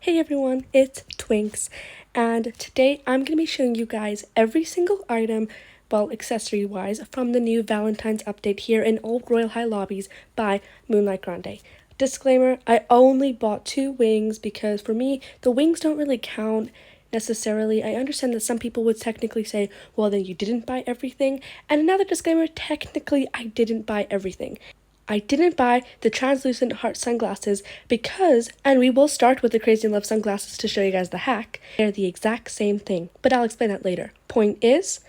Hey everyone, it's Twinx, and today I'm going to be showing you guys every single item, well, accessory-wise, from the new Valentine's update here in all Royale High Lobbies by Moonlight Grandees. Disclaimer, I only bought 2 wings because for me, the wings don't really count necessarily. I understand that some people would technically say, well, then you didn't buy everything, and another disclaimer, technically I didn't buy everything. I didn't buy the translucent heart sunglasses because, and we will start with the Crazy in Love sunglasses to show you guys the hack, they're the exact same thing, but I'll explain that later. Point is,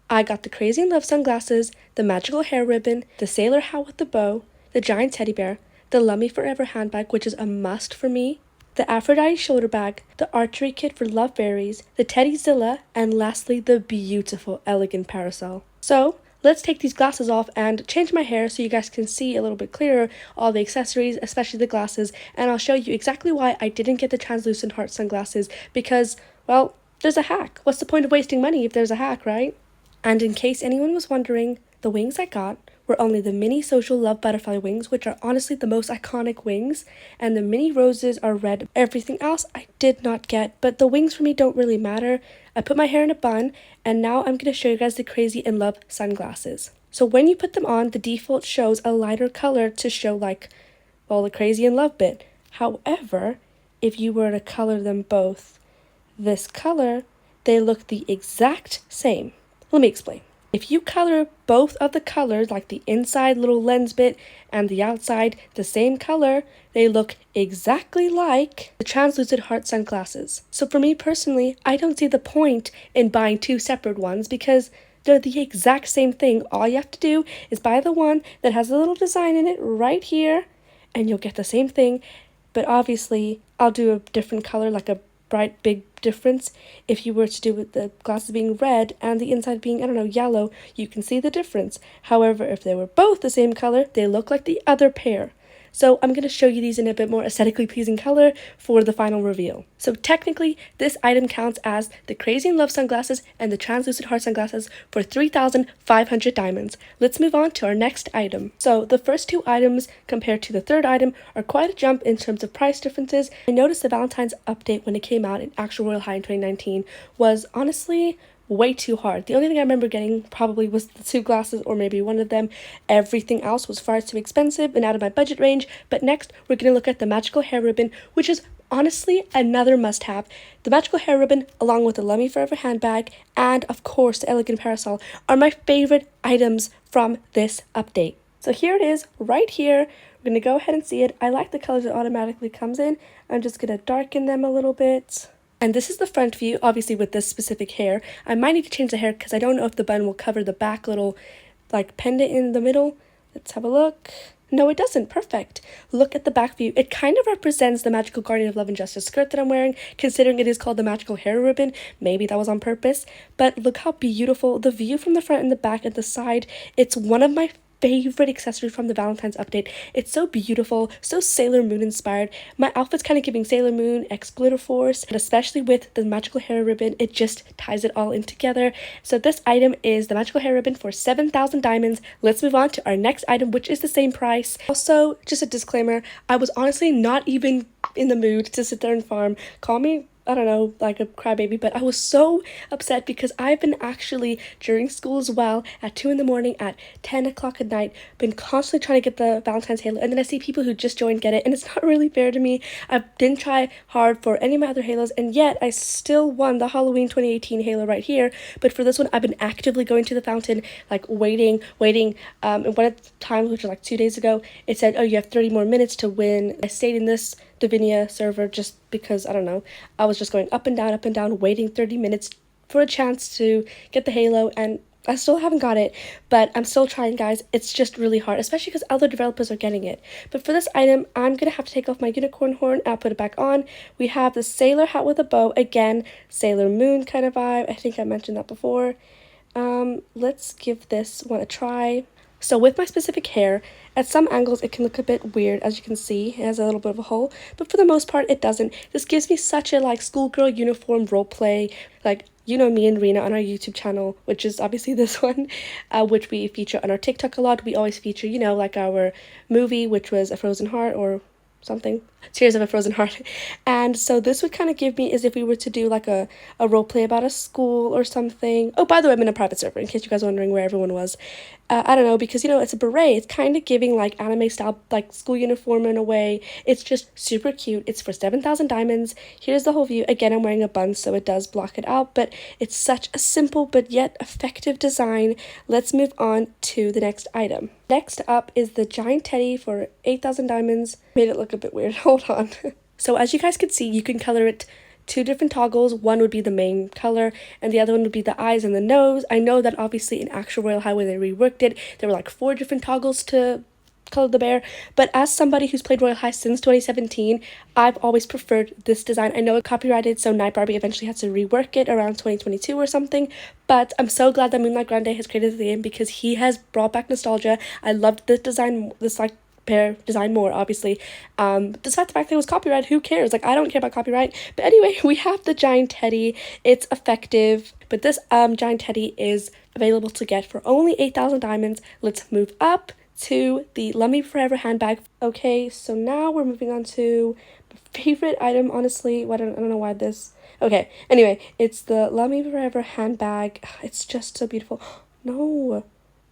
I got the Crazy in Love sunglasses, the magical hair ribbon, the sailor hat with the bow, the giant teddy bear, the Love Me Forever handbag, which is a must for me, the Aphrodite shoulder bag, the archery kit for love berries, the Teddyzilla, and lastly, the beautiful elegant parasol. So, let's take these glasses off and change my hair so you guys can see a little bit clearer all the accessories, especially the glasses, and I'll show you exactly why I didn't get the translucent heart sunglasses because, well, there's a hack. What's the point of wasting money if there's a hack, right? And in case anyone was wondering, the wings I got were only the mini social love butterfly wings, which are honestly the most iconic wings, and the mini roses are red. Everything else I did not get, but the wings for me don't really matter. I put my hair in a bun, and now I'm going to show you guys the Crazy in Love sunglasses. So when you put them on, the default shows a lighter color to show like, well, the Crazy in Love bit. However, if you were to color them both this color, they look the exact same. Let me explain. If you color both of the colors, like the inside little lens bit and the outside the same color, they look exactly like the translucent heart sunglasses. So for me personally, I don't see the point in buying 2 separate ones because they're the exact same thing. All you have to do is buy the one that has a little design in it right here, and you'll get the same thing. But obviously, I'll do a different color, like a bright big difference. If you were to do with the glasses being red and the inside being, I don't know, yellow, you can see the difference. However, if they were both the same color, they look like the other pair. So I'm going to show you these in a bit more aesthetically pleasing color for the final reveal. So technically, this item counts as the Crazy in Love sunglasses and the translucent heart sunglasses for 3,500 diamonds. Let's move on to our next item. So the first 2 items compared to the third item are quite a jump in terms of price differences. I noticed the Valentine's update when it came out in actual Royale High in 2019 was honestly way too hard. The only thing I remember getting probably was the 2 glasses or maybe one of them. Everything else was far too expensive and out of my budget range. But next, we're going to look at the magical hair ribbon, which is honestly another must-have. The magical hair ribbon, along with the Love Me Forever handbag, and of course the elegant parasol, are my favorite items from this update. So here it is, right here. We're going to go ahead and see it. I like the colors it automatically comes in. I'm just going to darken them a little bit. And this is the front view, obviously with this specific hair. I might need to change the hair because I don't know if the bun will cover the back little like pendant in the middle. Let's have a look. No, it doesn't. Perfect. Look at the back view. It kind of represents the magical Guardian of Love and Justice skirt that I'm wearing, considering it is called the magical hair ribbon. Maybe that was on purpose. But look how beautiful. The view from the front and the back and the side. It's one of my favorite accessory from the Valentine's update. It's so beautiful, so Sailor Moon inspired. My outfit's kind of giving Sailor Moon X Glitter Force, and especially with the magical hair ribbon, it just ties it all in together. So this item is the magical hair ribbon for 7,000 diamonds. Let's move on to our next item, which is the same price. Also, just a disclaimer, I was honestly not even in the mood to sit there and farm. Call me, I don't know, like a crybaby, but I was so upset because I've been actually, during school as well, at 2 in the morning, at 10 o'clock at night, been constantly trying to get the Valentine's Halo, and then I see people who just joined get it, and it's not really fair to me. I didn't try hard for any of my other Halos, and yet I still won the Halloween 2018 Halo right here, but for this one, I've been actively going to the fountain, like waiting, and one of the times, which was like 2 days ago, it said, oh, you have 30 more minutes to win. I stayed in this Divinia server just because, I don't know, I was just going up and down, waiting 30 minutes for a chance to get the Halo, and I still haven't got it, but I'm still trying, guys. It's just really hard, especially because other developers are getting it. But for this item, I'm gonna have to take off my unicorn horn and put it back on. We have the sailor hat with a bow, again, Sailor Moon kind of vibe. I think I mentioned that before. Let's give this one a try. So with my specific hair, at some angles it can look a bit weird, as you can see. It has a little bit of a hole, but for the most part it doesn't. This gives me such a like schoolgirl uniform roleplay, like, you know, me and Rina on our YouTube channel, which is obviously this one, which we feature on our TikTok a lot. We always feature, you know, like our movie, which was A Frozen Heart, or something. Tears of a Frozen Heart. And so this would kind of give me as if we were to do like a role play about a school or something. Oh, by the way, I'm in a private server in case you guys are wondering where everyone was. I don't know, because, you know, it's a beret. It's kind of giving like anime style, like school uniform in a way. It's just super cute. It's for 7,000 diamonds. Here's the whole view. Again, I'm wearing a bun, so it does block it out, but it's such a simple but yet effective design. Let's move on to the next item. Next up is the giant teddy for 8,000 diamonds. Made it look a bit weird. Hold on. So as you guys can see, you can color it two different toggles. One would be the main color and the other one would be the eyes and the nose. I know that obviously in actual Royale High when they reworked it, there were like 4 different toggles to color the bear, but as somebody who's played Royale High since 2017, I've always preferred this design. I know it's copyrighted, so Night Barbie eventually had to rework it around 2022 or something, but I'm so glad that Moonlight Grandees has created the game because he has brought back nostalgia. I loved this design, this like pair design more, obviously. Despite the fact that it was copyright, who cares? Like, I don't care about copyright. But anyway, we have the giant teddy. It's effective, but this giant teddy is available to get for only 8,000 diamonds. Let's move up to the Love Me Forever handbag. Okay, so now we're moving on to my favorite item, honestly. I don't know why this... Okay, anyway, it's the Love Me Forever handbag. It's just so beautiful. No,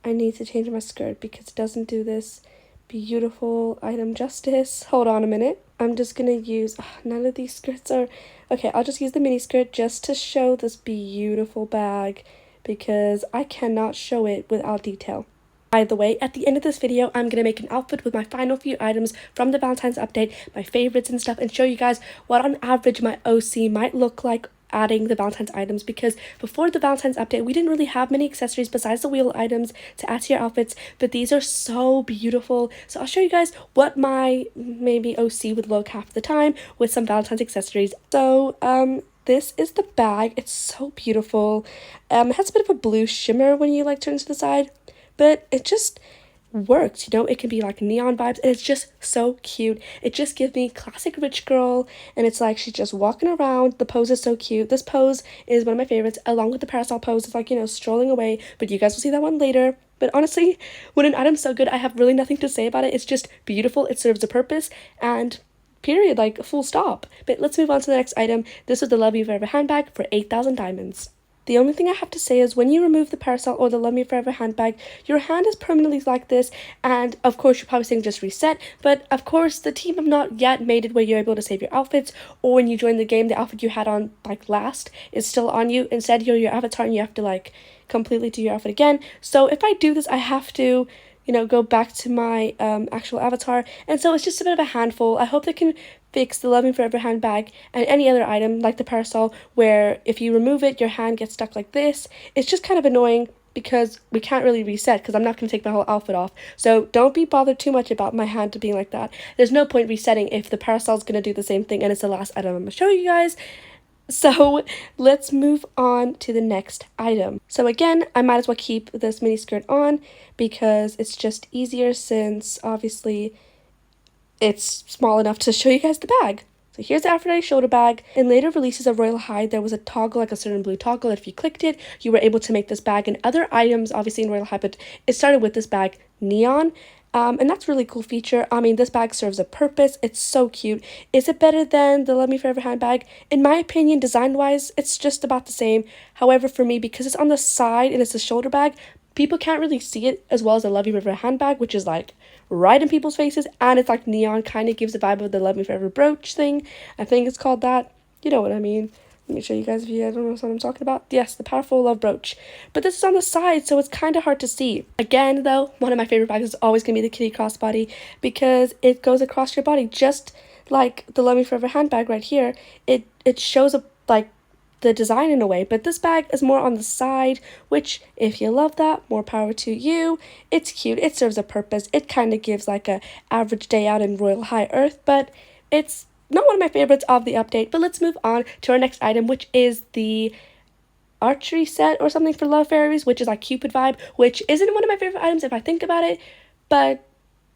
I need to change my skirt because it doesn't do this beautiful item justice. Hold on a minute. I'm just gonna use... none of these skirts are... Okay, I'll just use the mini skirt just to show this beautiful bag because I cannot show it without detail. By the way, at the end of this video, I'm going to make an outfit with my final few items from the Valentine's update, my favorites and stuff, and show you guys what on average my OC might look like adding the Valentine's items, because before the Valentine's update, we didn't really have many accessories besides the wheel items to add to your outfits, but these are so beautiful. So I'll show you guys what my maybe OC would look half the time with some Valentine's accessories. So, this is the bag. It's so beautiful. It has a bit of a blue shimmer when you like turn to the side, but it just works, you know. It can be like neon vibes and it's just so cute. It just gives me classic rich girl, and it's like she's just walking around. The pose is so cute. This pose is one of my favorites, along with the parasol pose. It's like, you know, strolling away, but you guys will see that one later. But honestly, when an item's so good, I have really nothing to say about it. It's just beautiful. It serves a purpose, and period, like full stop. But let's move on to the next item. This is the Love You Forever handbag for 8,000 diamonds. The only thing I have to say is when you remove the parasol or the Love Me Forever handbag, your hand is permanently like this, and of course you're probably saying just reset, but of course the team have not yet made it where you're able to save your outfits, or when you join the game, the outfit you had on like last is still on you. Instead, you're your avatar and you have to like completely do your outfit again. So if I do this, I have to, you know, go back to my actual avatar, and so it's just a bit of a handful. I hope they can fix the Love Me Forever handbag and any other item like the parasol where if you remove it, your hand gets stuck like this. It's just kind of annoying because we can't really reset because I'm not going to take my whole outfit off. So don't be bothered too much about my hand being like that. There's no point resetting if the parasol is going to do the same thing, and it's the last item I'm going to show you guys. So let's move on to the next item. So again, I might as well keep this mini skirt on because it's just easier since obviously it's small enough to show you guys the bag. So here's the Aphrodite shoulder bag. In later releases of Royale High, there was a toggle, like a certain blue toggle. If you clicked it, you were able to make this bag and other items, obviously in Royale High, but it started with this bag, neon. And that's a really cool feature. I mean, this bag serves a purpose. It's so cute. Is it better than the Love Me Forever handbag? In my opinion, design-wise, it's just about the same. However, for me, because it's on the side and it's a shoulder bag, people can't really see it as well as the Love You Forever handbag, which is like right in people's faces, and it's like neon, kind of gives the vibe of the Love Me Forever brooch thing. I think it's called that. You know what I mean. Let me show you guys if you don't know what I'm talking about. Yes, the Powerful Love brooch. But this is on the side, so it's kind of hard to see. Again, though, one of my favorite bags is always going to be the kitty crossbody because it goes across your body just like the Love Me Forever handbag right here. It shows up like the design in a way, but this bag is more on the side, which if you love that, more power to you. It's cute, it serves a purpose. It kind of gives like a average day out in Royale High Earth, but it's not one of my favorites of the update. But let's move on to our next item, which is the archery set or something for love fairies, which is like Cupid vibe, which isn't one of my favorite items if I think about it, but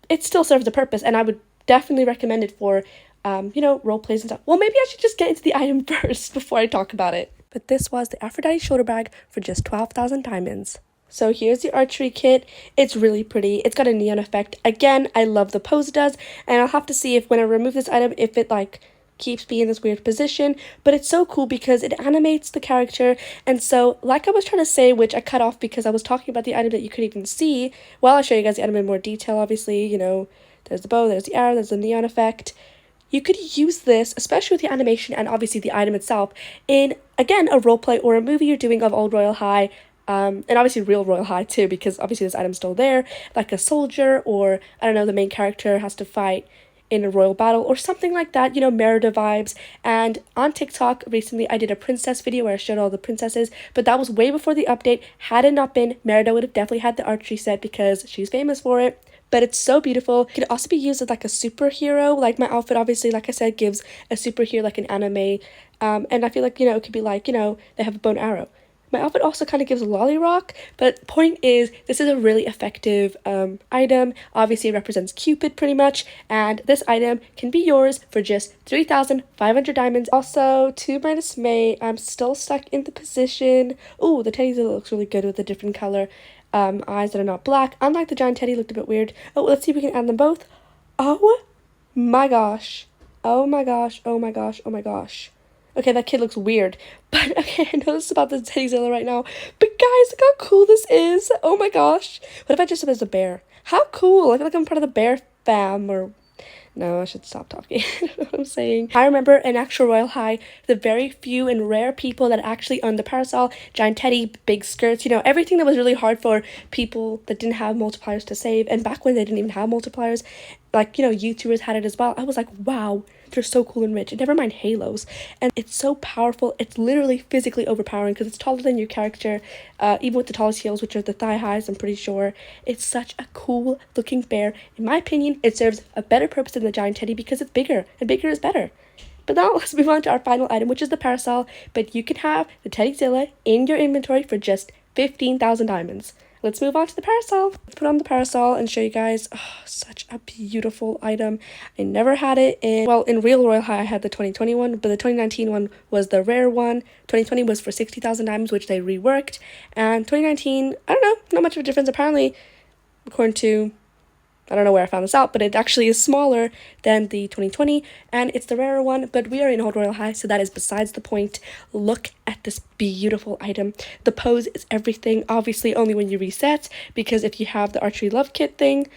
it still serves a purpose, and I would definitely recommend it for you know, role plays and stuff. Well, maybe I should just get into the item first before I talk about it. But this was the Aphrodite shoulder bag for just 12,000 diamonds. So here's the archery kit. It's really pretty. It's got a neon effect. Again, I love the pose it does, and I'll have to see if when I remove this item, if it like keeps me in this weird position, but it's so cool because it animates the character. And so like I was trying to say, which I cut off because I was talking about the item that you couldn't even see, well, I'll show you guys the item in more detail. Obviously, you know, there's the bow, there's the arrow, there's the neon effect. You could use this, especially with the animation and obviously the item itself, in, again, a roleplay or a movie you're doing of old Royale High, and obviously real Royale High too, because obviously this item's still there, like a soldier, or, I don't know, the main character has to fight in a royal battle or something like that, you know, Merida vibes. And on TikTok recently I did a princess video where I showed all the princesses, but that was way before the update. Had it not been, Merida would have definitely had the archery set because she's famous for it. But it's so beautiful. It can also be used as like a superhero. Like my outfit, obviously, like I said, gives a superhero like an anime. And I feel like, you know, it could be like, you know, they have a bow and arrow. My outfit also kind of gives a lolly rock, but point is, this is a really effective item. Obviously, it represents Cupid pretty much, and this item can be yours for just 3,500 diamonds. Also, to my dismay, I'm still stuck in the position. Ooh, the teddy looks really good with a different color. Eyes that are not black. Unlike the giant teddy, looked a bit weird. Oh, let's see if we can add them both. Oh my gosh. Oh my gosh. Oh my gosh. Oh my gosh. Okay, that kid looks weird. But, okay, I know this is about the Teddyzilla right now. But, guys, look how cool this is. Oh, my gosh. What if I just said there's a bear? How cool. I feel like I'm part of the bear fam. Or, no, I should stop talking. I don't know what I'm saying. I remember in actual Royale High, the very few and rare people that actually owned the parasol, giant teddy, big skirts, you know, everything that was really hard for people that didn't have multipliers to save. And back when they didn't even have multipliers, like, you know, YouTubers had it as well. I was like, wow, they're so cool and rich. And never mind halos. And it's so powerful. It's literally physically overpowering because it's taller than your character, even with the tallest heels, which are the thigh highs, I'm pretty sure. It's such a cool looking bear. In my opinion, it serves a better purpose than the giant teddy because it's bigger, and bigger is better. But now let's move on to our final item, which is the parasol. But you can have the Teddyzilla in your inventory for just 15,000 diamonds. Let's move on to the parasol. Let's put on the parasol and show you guys. Oh, such a beautiful item. I never had it in, well, in real Royale High I had the 2020 one, but the 2019 one was the rare one. 2020 was for 60,000 diamonds, which they reworked. And 2019, I don't know, not much of a difference apparently, according to, I don't know where I found this out, but it actually is smaller than the 2020, and it's the rarer one, but we are in Old Royale High, so that is besides the point. Look at this beautiful item. The pose is everything, obviously only when you reset, because if you have the archery love kit thing,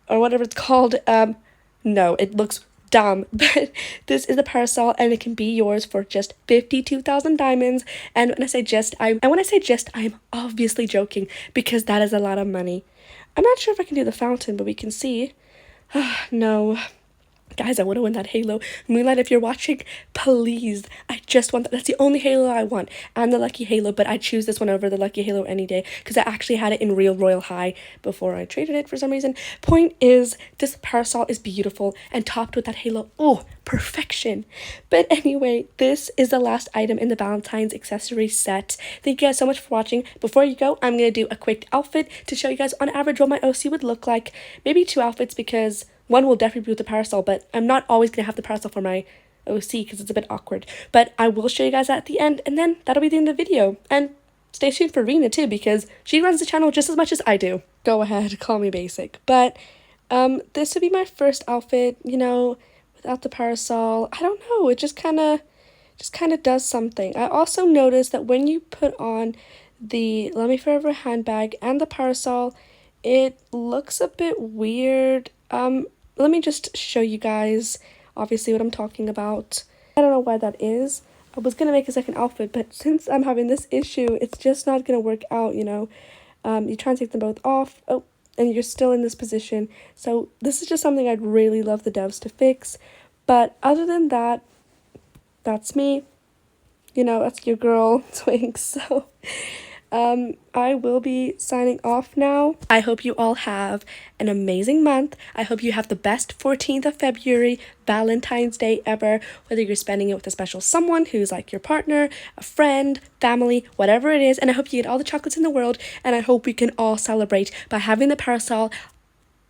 or whatever it's called, no, it looks dumb, but this is the parasol, and it can be yours for just 52,000 diamonds. And when I say just, I'm obviously joking, because that is a lot of money. I'm not sure if I can do the fountain, but we can see. No. Guys, I want to win that halo. Moonlight, if you're watching, please. I just want that. That's the only halo I want. And the lucky halo, but I choose this one over the lucky halo any day because I actually had it in real Royale High before I traded it for some reason. Point is, this parasol is beautiful and topped with that halo. Oh, perfection. But anyway, this is the last item in the Valentine's accessory set. Thank you guys so much for watching. Before you go, I'm going to do a quick outfit to show you guys on average what my OC would look like. Maybe 2 outfits because one will definitely be with the parasol, but I'm not always going to have the parasol for my OC because it's a bit awkward. But I will show you guys that at the end, and then that'll be the end of the video. And stay tuned for Rina too, because she runs the channel just as much as I do. Go ahead, call me basic. But this would be my first outfit, you know, without the parasol. I don't know, it just kind of does something. I also noticed that when you put on the Love Me Forever handbag and the parasol, it looks a bit weird. Let me just show you guys obviously what I'm talking about. I don't know why that is. I was gonna make a second outfit, but since I'm having this issue, it's just not gonna work out, you know. You try and take them both off, oh, and you're still in this position. So this is just something I'd really love the devs to fix. But other than that, that's me. You know, that's your girl, Twinx. So I will be signing off now. I hope you all have an amazing month. I hope you have the best 14th of February Valentine's Day ever, whether you're spending it with a special someone who's like your partner, a friend, family, whatever it is. And I hope you get all the chocolates in the world, and I hope we can all celebrate by having the parasol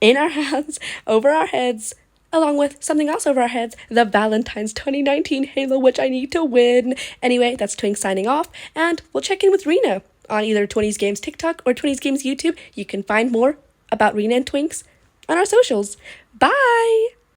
in our hands, over our heads, along with something else over our heads, the Valentine's 2019 halo, which I need to win. Anyway, that's Twinx signing off, and we'll check in with Rina. on either 20s Games TikTok or 20s Games YouTube. You can find more about Rina and Twinx on our socials. Bye!